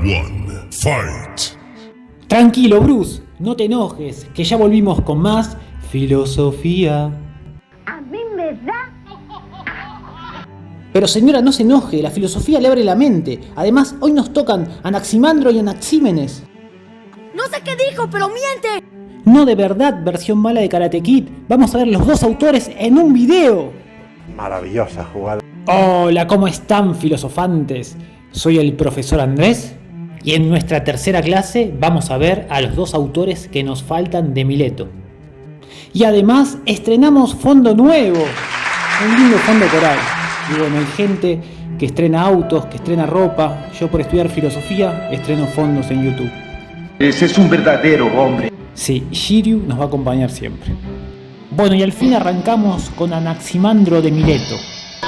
one, fight. Tranquilo, Bruce, no te enojes, que ya volvimos con más filosofía. A mí me da... Pero señora, no se enoje, la filosofía le abre la mente. Además, hoy nos tocan Anaximandro y Anaxímenes. No sé qué dijo, pero miente. No de verdad, versión mala de Karate Kid. Vamos a ver los dos autores en un video. Maravillosa jugada. Hola, ¿cómo están, filosofantes? Soy el profesor Andrés y en nuestra tercera clase vamos a ver a los dos autores que nos faltan de Mileto. Y además estrenamos fondo nuevo, un lindo fondo coral. Y bueno, hay gente que estrena autos, que estrena ropa. Yo por estudiar filosofía estreno fondos en YouTube. Ese es un verdadero hombre. Sí, Shiryu nos va a acompañar siempre. Bueno, y al fin arrancamos con Anaximandro de Mileto.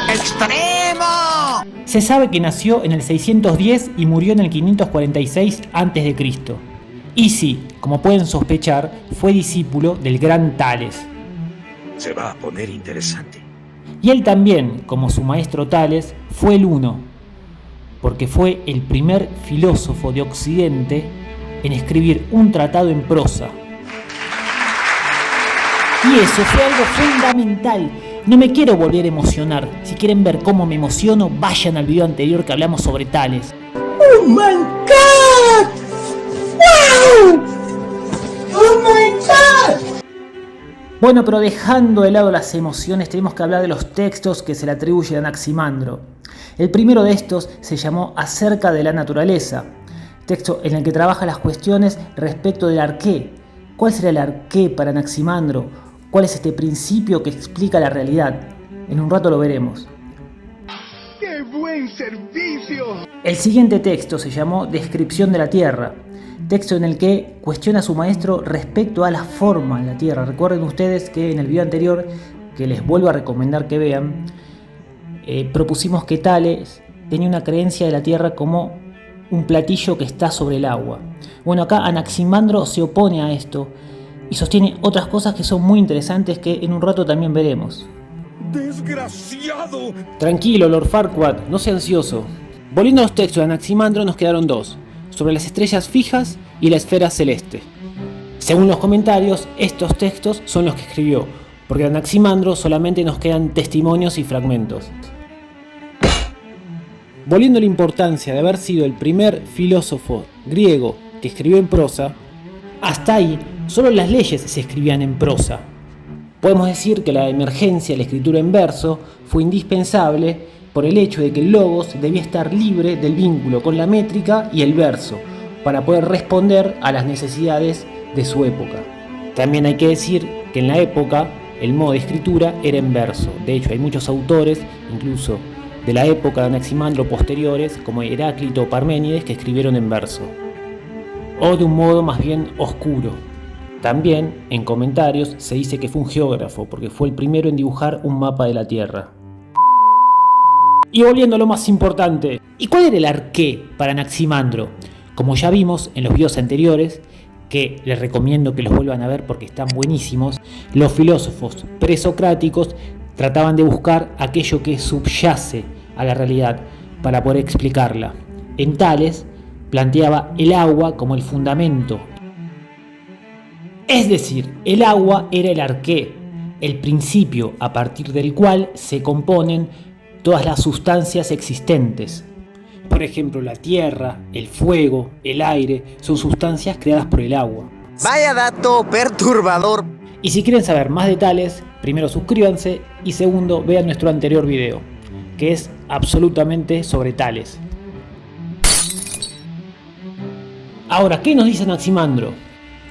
¡Extremo! Se sabe que nació en el 610 y murió en el 546 a.C. Y sí, como pueden sospechar, fue discípulo del gran Tales. Se va a poner interesante. Y él también, como su maestro Tales, fue el uno, porque fue el primer filósofo de Occidente en escribir un tratado en prosa. Y eso fue algo fundamental. No me quiero volver a emocionar. Si quieren ver cómo me emociono, vayan al video anterior que hablamos sobre Tales. ¡Oh my God! ¡Wow! ¡Oh my God! Bueno, pero dejando de lado las emociones, tenemos que hablar de los textos que se le atribuyen a Anaximandro. El primero de estos se llamó Acerca de la naturaleza, texto en el que trabaja las cuestiones respecto del arqué. ¿Cuál será el arqué para Anaximandro? ¿Cuál es este principio que explica la realidad? En un rato lo veremos. ¡Qué buen servicio! El siguiente texto se llamó Descripción de la Tierra, texto en el que cuestiona a su maestro respecto a la forma en la Tierra. Recuerden ustedes que en el video anterior, que les vuelvo a recomendar que vean, propusimos que Tales tenía una creencia de la Tierra como un platillo que está sobre el agua. Bueno, acá Anaximandro se opone a esto y sostiene otras cosas que son muy interesantes que en un rato también veremos. ¡Desgraciado! Tranquilo, Lord Farquaad, no sea ansioso. Volviendo a los textos de Anaximandro nos quedaron dos, sobre las estrellas fijas y la esfera celeste. Según los comentarios, estos textos son los que escribió, porque de Anaximandro solamente nos quedan testimonios y fragmentos. Volviendo a la importancia de haber sido el primer filósofo griego que escribió en prosa, hasta ahí solo las leyes se escribían en prosa. Podemos decir que la emergencia de la escritura en verso fue indispensable por el hecho de que el logos debía estar libre del vínculo con la métrica y el verso para poder responder a las necesidades de su época. También hay que decir que en la época el modo de escritura era en verso. De hecho, hay muchos autores, incluso de la época de Anaximandro posteriores, como Heráclito o Parménides, que escribieron en verso, o de un modo más bien oscuro. También en comentarios se dice que fue un geógrafo, porque fue el primero en dibujar un mapa de la Tierra. Y volviendo a lo más importante, ¿y cuál era el arqué para Anaximandro? Como ya vimos en los videos anteriores, que les recomiendo que los vuelvan a ver porque están buenísimos, los filósofos presocráticos trataban de buscar aquello que subyace a la realidad para poder explicarla. En Tales planteaba el agua como el fundamento. Es decir, el agua era el arqué, el principio a partir del cual se componen todas las sustancias existentes. Por ejemplo, la tierra, el fuego, el aire, son sustancias creadas por el agua. Vaya dato perturbador. Y si quieren saber más detalles, primero suscríbanse y segundo vean nuestro anterior video, que es absolutamente sobre Tales. Ahora, ¿qué nos dice Anaximandro?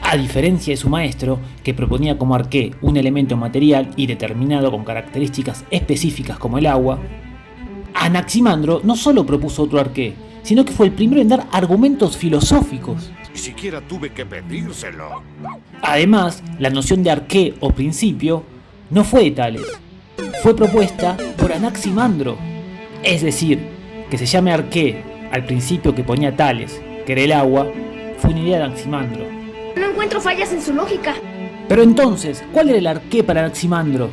A diferencia de su maestro, que proponía como arqué un elemento material y determinado con características específicas como el agua, Anaximandro no solo propuso otro arqué, sino que fue el primero en dar argumentos filosóficos. Ni siquiera tuve que pedírselo. Además, la noción de arqué o principio no fue de Tales, fue propuesta por Anaximandro. Es decir, que se llame arqué al principio que ponía Tales, que era el agua, fue una idea de Anaximandro. No encuentro fallas en su lógica. Pero entonces, ¿cuál era el arqué para Anaximandro?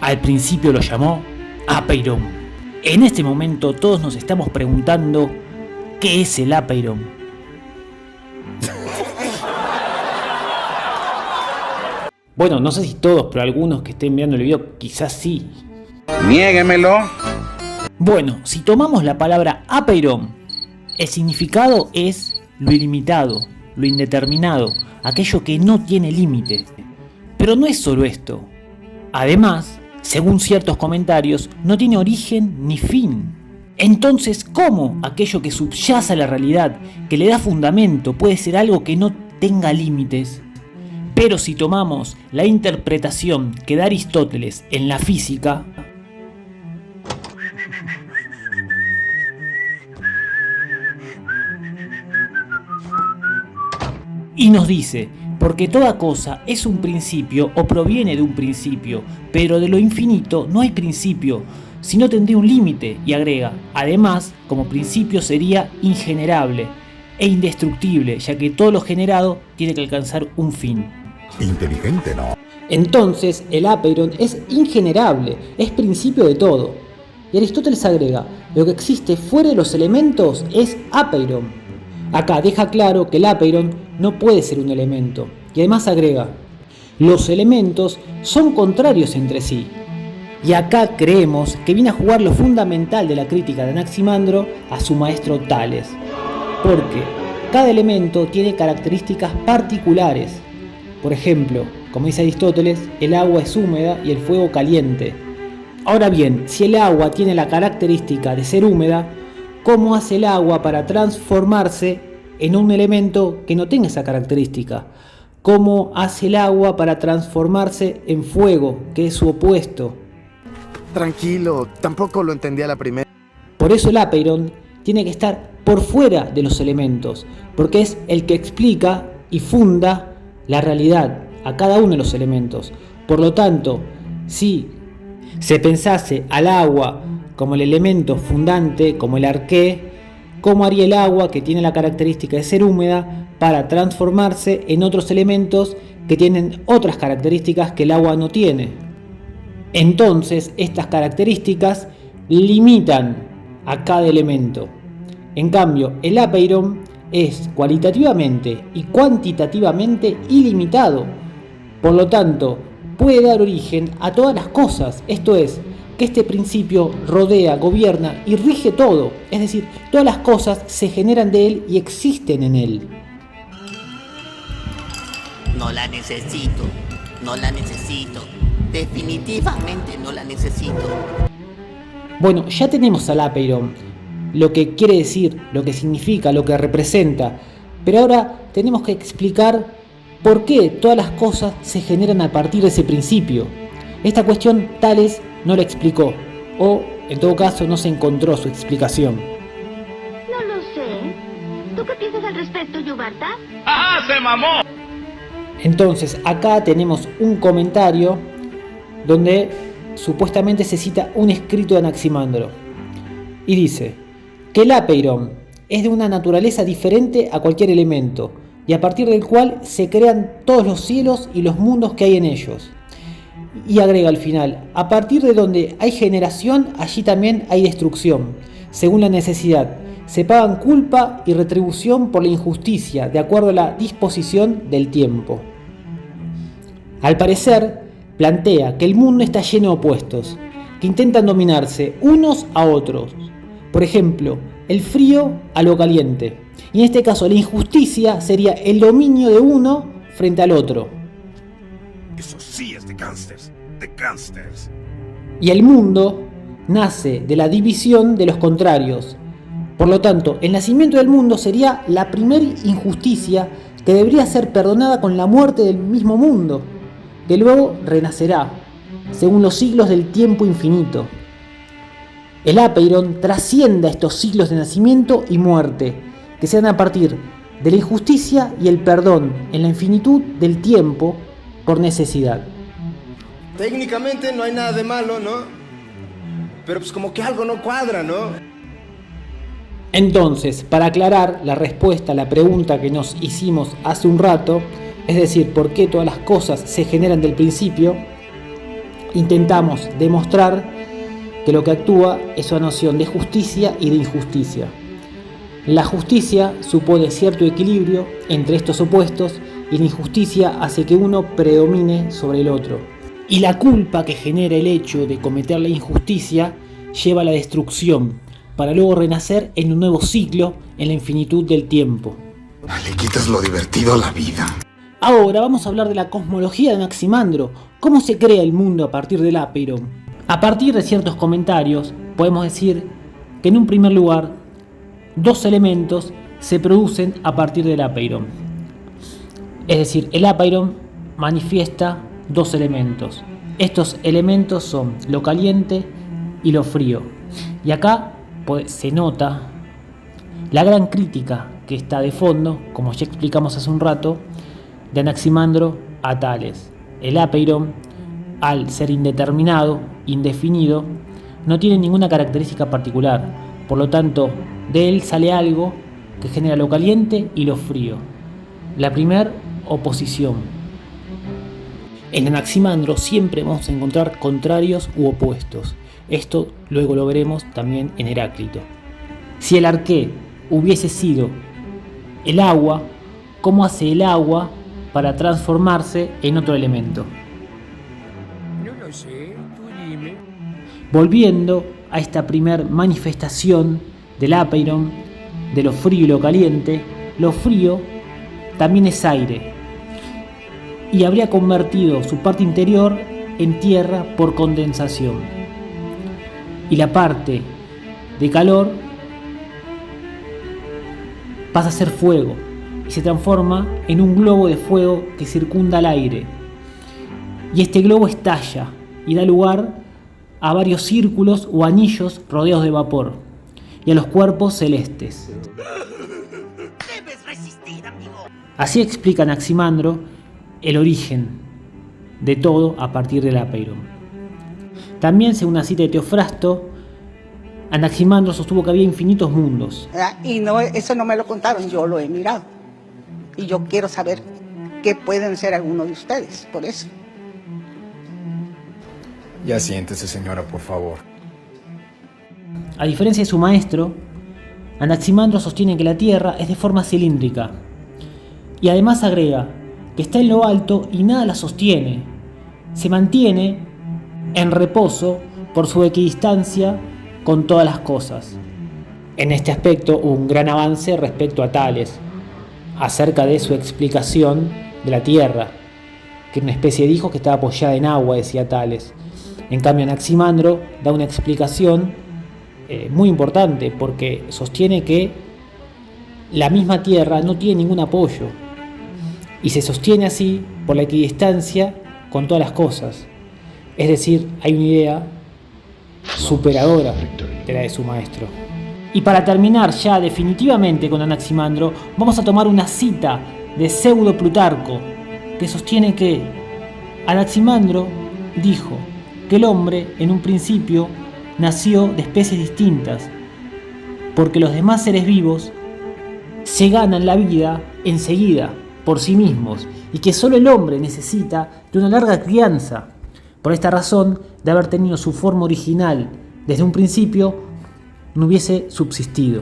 Al principio lo llamó apeiron. En este momento todos nos estamos preguntando ¿qué es el apeiron? Bueno, no sé si todos, pero algunos que estén viendo el video quizás sí. Niéguemelo. Bueno, si tomamos la palabra apeiron, el significado es lo ilimitado, lo indeterminado, aquello que no tiene límite. Pero no es solo esto. Además, según ciertos comentarios, no tiene origen ni fin. Entonces, ¿cómo aquello que subyace a la realidad, que le da fundamento, puede ser algo que no tenga límites? Pero si tomamos la interpretación que da Aristóteles en la física, y nos dice, porque toda cosa es un principio o proviene de un principio, pero de lo infinito no hay principio, sino tendría un límite, y agrega, además, como principio sería ingenerable e indestructible, ya que todo lo generado tiene que alcanzar un fin. Inteligente, ¿no? Entonces, el apeiron es ingenerable, es principio de todo. Y Aristóteles agrega, lo que existe fuera de los elementos es apeiron. Acá deja claro que el apeiron no puede ser un elemento. Y además agrega, los elementos son contrarios entre sí. Y acá creemos que viene a jugar lo fundamental de la crítica de Anaximandro a su maestro Tales. Porque cada elemento tiene características particulares. Por ejemplo, como dice Aristóteles, el agua es húmeda y el fuego caliente. Ahora bien, si el agua tiene la característica de ser húmeda, ¿cómo hace el agua para transformarse en un elemento que no tenga esa característica? ¿Cómo hace el agua para transformarse en fuego, que es su opuesto? Tranquilo, tampoco lo entendí a la primera. Por eso el apeiron tiene que estar por fuera de los elementos, porque es el que explica y funda la realidad a cada uno de los elementos. Por lo tanto, si se pensase al agua como el elemento fundante, como el arqué, ¿cómo haría el agua, que tiene la característica de ser húmeda, para transformarse en otros elementos que tienen otras características que el agua no tiene? Entonces, estas características limitan a cada elemento. En cambio, el apeiron es cualitativamente y cuantitativamente ilimitado. Por lo tanto, puede dar origen a todas las cosas. Esto es, que este principio rodea, gobierna y rige todo. Es decir, todas las cosas se generan de él y existen en él. No la necesito, no la necesito. Definitivamente no la necesito. Bueno, ya tenemos al apeiron, lo que quiere decir, lo que significa, lo que representa. Pero ahora tenemos que explicar por qué todas las cosas se generan a partir de ese principio. Esta cuestión Tales no la explicó, o en todo caso no se encontró su explicación. No lo sé. ¿Tú qué piensas al respecto, Yubarta? ¡Ajá, se mamó! Entonces acá tenemos un comentario donde supuestamente se cita un escrito de Anaximandro. Y dice que el apeiron es de una naturaleza diferente a cualquier elemento, y a partir del cual se crean todos los cielos y los mundos que hay en ellos. Y agrega al final, a partir de donde hay generación, allí también hay destrucción, según la necesidad. Se pagan culpa y retribución por la injusticia, de acuerdo a la disposición del tiempo. Al parecer, plantea que el mundo está lleno de opuestos, que intentan dominarse unos a otros. Por ejemplo, el frío a lo caliente. Y en este caso, la injusticia sería el dominio de uno frente al otro. Eso sí es de gangsters, de gangsters. Y el mundo nace de la división de los contrarios. Por lo tanto, el nacimiento del mundo sería la primera injusticia que debería ser perdonada con la muerte del mismo mundo, que luego renacerá, según los siglos del tiempo infinito. El apeiron trasciende a estos siglos de nacimiento y muerte, que se dan a partir de la injusticia y el perdón en la infinitud del tiempo por necesidad. Técnicamente no hay nada de malo, ¿no? Pero pues como que algo no cuadra, ¿no? Entonces, para aclarar la respuesta a la pregunta que nos hicimos hace un rato, es decir, por qué todas las cosas se generan del principio, intentamos demostrar que lo que actúa es una noción de justicia y de injusticia. La justicia supone cierto equilibrio entre estos opuestos y la injusticia hace que uno predomine sobre el otro. Y la culpa que genera el hecho de cometer la injusticia lleva a la destrucción, para luego renacer en un nuevo ciclo en la infinitud del tiempo. Le quitas lo divertido a la vida. Ahora vamos a hablar de la cosmología de Anaximandro. ¿Cómo se crea el mundo a partir del Apeiron? A partir de ciertos comentarios, podemos decir que en un primer lugar, dos elementos se producen a partir del Apeiron. Es decir, el Apeiron manifiesta dos elementos. Estos elementos son lo caliente y lo frío. Y acá se nota la gran crítica que está de fondo, como ya explicamos hace un rato, de Anaximandro a Tales. El Apeiron, al ser indeterminado, indefinido, no tiene ninguna característica particular. Por lo tanto, de él sale algo que genera lo caliente y lo frío. La primera oposición. En Anaximandro siempre vamos a encontrar contrarios u opuestos. Esto luego lo veremos también en Heráclito. Si el arqué hubiese sido el agua, ¿cómo hace el agua para transformarse en otro elemento? No lo sé, tú dime. Volviendo a esta primer manifestación del Apeiron, de lo frío y lo caliente, lo frío también es aire y habría convertido su parte interior en tierra por condensación, y la parte de calor pasa a ser fuego y se transforma en un globo de fuego que circunda al aire, y este globo estalla y da lugar a varios círculos o anillos rodeados de vapor y a los cuerpos celestes. Debes resistir, amigo. Así explica Anaximandro el origen de todo a partir del Apeiron. También, según una cita de Teofrasto, Anaximandro sostuvo que había infinitos mundos. Y no, eso no me lo contaron, yo lo he mirado. Y yo quiero saber qué pueden ser algunos de ustedes, por eso. Ya siéntese, señora, por favor. A diferencia de su maestro, Anaximandro sostiene que la Tierra es de forma cilíndrica. Y además agrega que está en lo alto y nada la sostiene. Se mantiene en reposo por su equidistancia con todas las cosas. En este aspecto hubo un gran avance respecto a Tales, acerca de su explicación de la Tierra, que era una especie de hijo que estaba apoyada en agua, decía Tales. En cambio, Anaximandro da una explicación muy importante, porque sostiene que la misma Tierra no tiene ningún apoyo y se sostiene así por la equidistancia con todas las cosas. Es decir, hay una idea superadora de la de su maestro. Y para terminar ya definitivamente con Anaximandro, vamos a tomar una cita de Pseudo Plutarco, que sostiene que Anaximandro dijo que el hombre en un principio nació de especies distintas, porque los demás seres vivos se ganan la vida enseguida por sí mismos, y que solo el hombre necesita de una larga crianza. Por esta razón, de haber tenido su forma original desde un principio, no hubiese subsistido.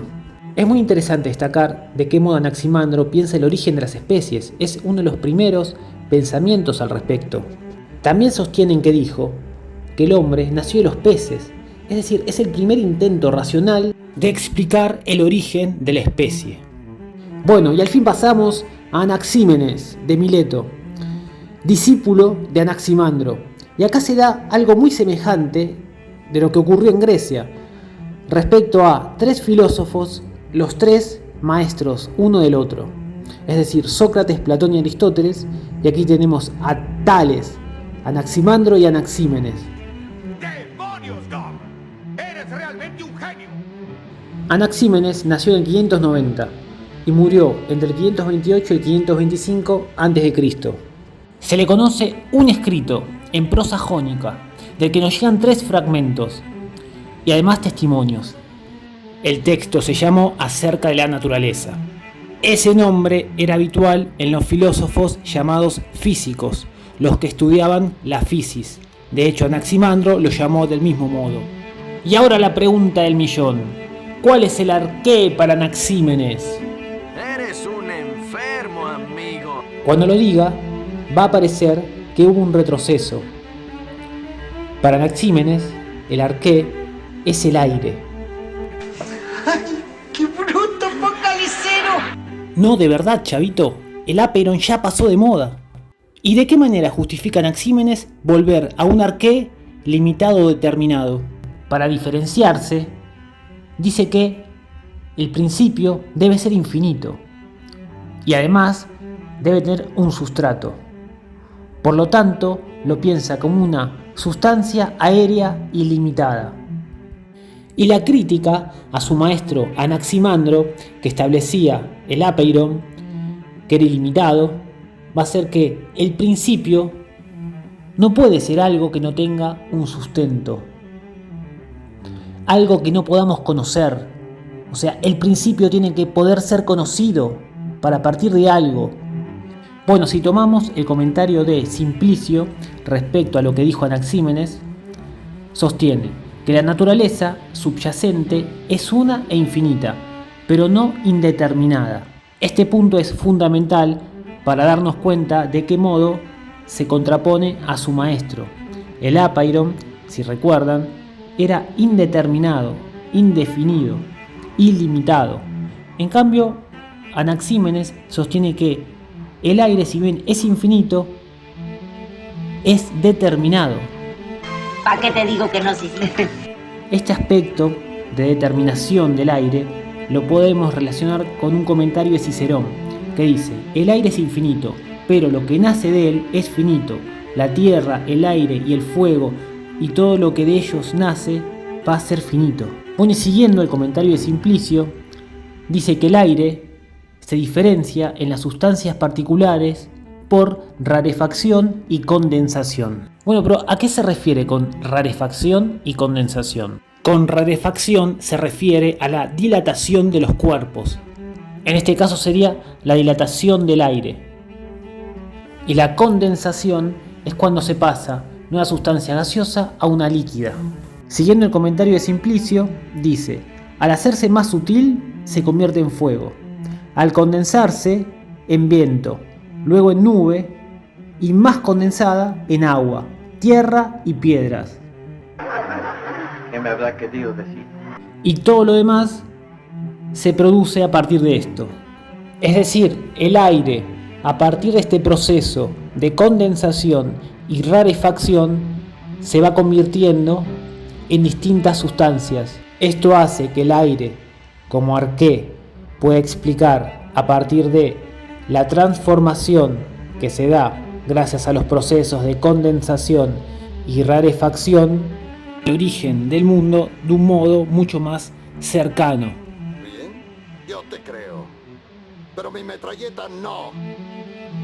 Es muy interesante destacar de qué modo Anaximandro piensa el origen de las especies. Es uno de los primeros pensamientos al respecto. También sostienen que dijo que el hombre nació de los peces, es decir, es el primer intento racional de explicar el origen de la especie. Bueno, y al fin pasamos a Anaxímenes de Mileto, discípulo de Anaximandro. Y acá se da algo muy semejante de lo que ocurrió en Grecia, respecto a tres filósofos, los tres maestros uno del otro. Es decir, Sócrates, Platón y Aristóteles, y aquí tenemos a Tales, Anaximandro y Anaxímenes. ¡Demonios, Doc! ¡Eres realmente un genio! Anaxímenes nació en el 590 y murió entre el 528 y el 525 a.C. Se le conoce un escrito en prosa jónica, del que nos llegan 3 fragmentos y además testimonios. El texto se llamó Acerca de la naturaleza. Ese nombre era habitual en los filósofos llamados físicos, los que estudiaban la fisis. De hecho, Anaximandro lo llamó del mismo modo. Y ahora la pregunta del millón: ¿cuál es el arqué para Anaxímenes? Eres un enfermo, amigo. Cuando lo diga, va a parecer que hubo un retroceso. Para Anaxímenes, el arqué es el aire. ¡Ay, qué bruto focalicero! No, de verdad, chavito, el apeiron ya pasó de moda. ¿Y de qué manera justifica Anaxímenes volver a un arqué limitado o determinado? Para diferenciarse, dice que el principio debe ser infinito y además debe tener un sustrato. Por lo tanto, lo piensa como una sustancia aérea ilimitada. Y la crítica a su maestro Anaximandro, que establecía el apeiron, que era ilimitado, va a ser que el principio no puede ser algo que no tenga un sustento, algo que no podamos conocer. O sea, el principio tiene que poder ser conocido para partir de algo. Bueno, si tomamos el comentario de Simplicio respecto a lo que dijo Anaxímenes, sostiene que la naturaleza subyacente es una e infinita, pero no indeterminada. Este punto es fundamental para darnos cuenta de qué modo se contrapone a su maestro. El apeiron, si recuerdan, era indeterminado, indefinido, ilimitado. En cambio, Anaxímenes sostiene que el aire, si bien es infinito, es determinado. ¿Para qué te digo que no, sí? Este aspecto de determinación del aire lo podemos relacionar con un comentario de Cicerón, que dice: el aire es infinito, pero lo que nace de él es finito. La tierra, el aire y el fuego y todo lo que de ellos nace va a ser finito. Bueno, y siguiendo el comentario de Simplicio, dice que el aire se diferencia en las sustancias particulares por rarefacción y condensación. Bueno, pero ¿a qué se refiere con rarefacción y condensación? Con rarefacción se refiere a la dilatación de los cuerpos. En este caso sería la dilatación del aire. Y la condensación es cuando se pasa de una sustancia gaseosa a una líquida. Siguiendo el comentario de Simplicio, dice: al hacerse más sutil se convierte en fuego, al condensarse en viento, luego en nube y más condensada en agua, tierra y piedras. ¿Qué me habrá querido decir? Y todo lo demás se produce a partir de esto. Es decir, el aire, a partir de este proceso de condensación y rarefacción, se va convirtiendo en distintas sustancias. Esto hace que el aire, como arqué, pueda explicar a partir de la transformación que se da gracias a los procesos de condensación y rarefacción, el origen del mundo de un modo mucho más cercano. Bien, yo te creo. Pero mi metralleta no.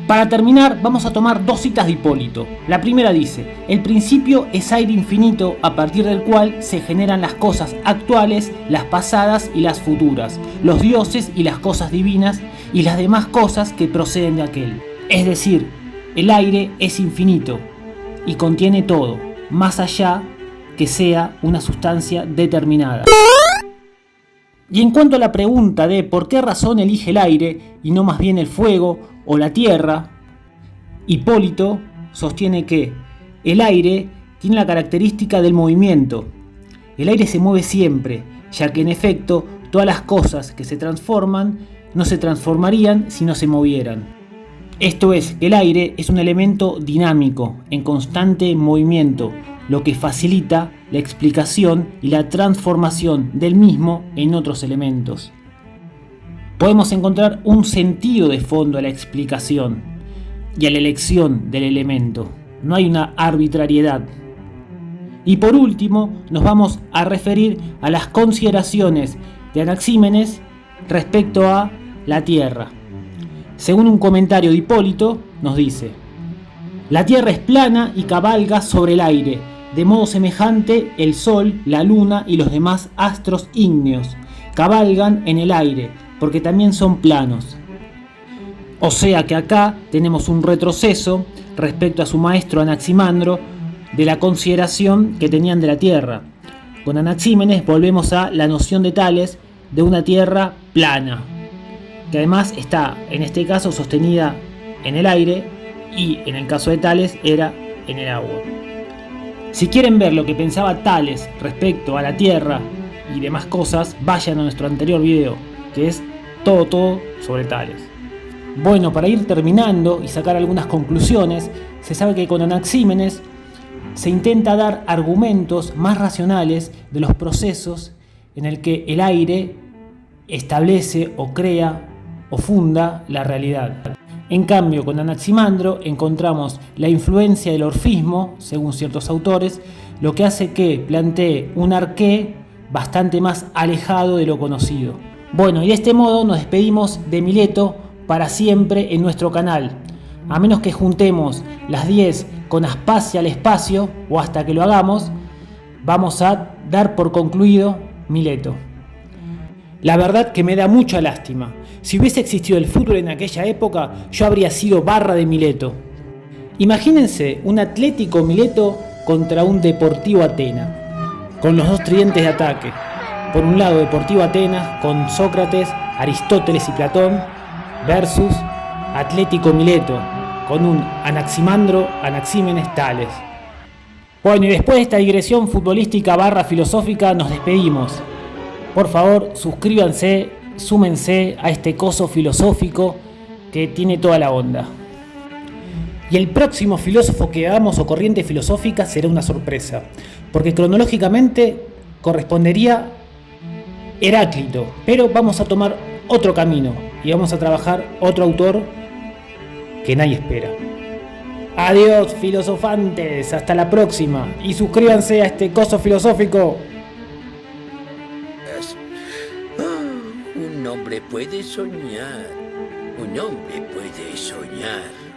Para terminar, vamos a tomar dos citas de Hipólito. La primera dice: el principio es aire infinito a partir del cual se generan las cosas actuales, las pasadas y las futuras, los dioses y las cosas divinas y las demás cosas que proceden de aquel. Es decir, el aire es infinito y contiene todo, más allá que sea una sustancia determinada. Y en cuanto a la pregunta de por qué razón elige el aire y no más bien el fuego o la tierra, Hipólito sostiene que el aire tiene la característica del movimiento. El aire se mueve siempre, ya que en efecto todas las cosas que se transforman no se transformarían si no se movieran. Esto es, que el aire es un elemento dinámico, en constante movimiento, lo que facilita la explicación y la transformación del mismo en otros elementos. Podemos encontrar un sentido de fondo a la explicación y a la elección del elemento. No hay una arbitrariedad. Y por último, nos vamos a referir a las consideraciones de Anaxímenes respecto a la Tierra. Según un comentario de Hipólito, nos dice: la Tierra es plana y cabalga sobre el aire, de modo semejante el Sol, la Luna y los demás astros ígneos cabalgan en el aire, porque también son planos. O sea que acá tenemos un retroceso respecto a su maestro Anaximandro de la consideración que tenían de la Tierra. Con Anaxímenes volvemos a la noción de Tales de una Tierra plana, que además está, en este caso, sostenida en el aire y en el caso de Tales era en el agua. Si quieren ver lo que pensaba Tales respecto a la Tierra y demás cosas, vayan a nuestro anterior video, que es todo sobre Tales. Bueno, para ir terminando y sacar algunas conclusiones, se sabe que con Anaxímenes se intenta dar argumentos más racionales de los procesos en el que el aire establece o crea o funda la realidad. En cambio, con Anaximandro encontramos la influencia del orfismo, según ciertos autores, lo que hace que plantee un arqué bastante más alejado de lo conocido. Bueno, y de este modo nos despedimos de Mileto para siempre en nuestro canal. A menos que juntemos las 10 con Aspasia al espacio, o hasta que lo hagamos, vamos a dar por concluido Mileto. La verdad que me da mucha lástima. Si hubiese existido el fútbol en aquella época, yo habría sido barra de Mileto. Imagínense un Atlético Mileto contra un Deportivo Atenas, con los dos tridentes de ataque. Por un lado Deportivo Atenas con Sócrates, Aristóteles y Platón, versus Atlético Mileto con un Anaximandro, Anaxímenes, Tales. Bueno, y después de esta digresión futbolística barra filosófica nos despedimos. Por favor, suscríbanse, súmense a este coso filosófico que tiene toda la onda. Y el próximo filósofo que hagamos o corriente filosófica será una sorpresa, porque cronológicamente correspondería Heráclito, pero vamos a tomar otro camino y vamos a trabajar otro autor que nadie espera. Adiós, filosofantes, hasta la próxima y suscríbanse a este coso filosófico. Un hombre puede soñar, un hombre puede soñar.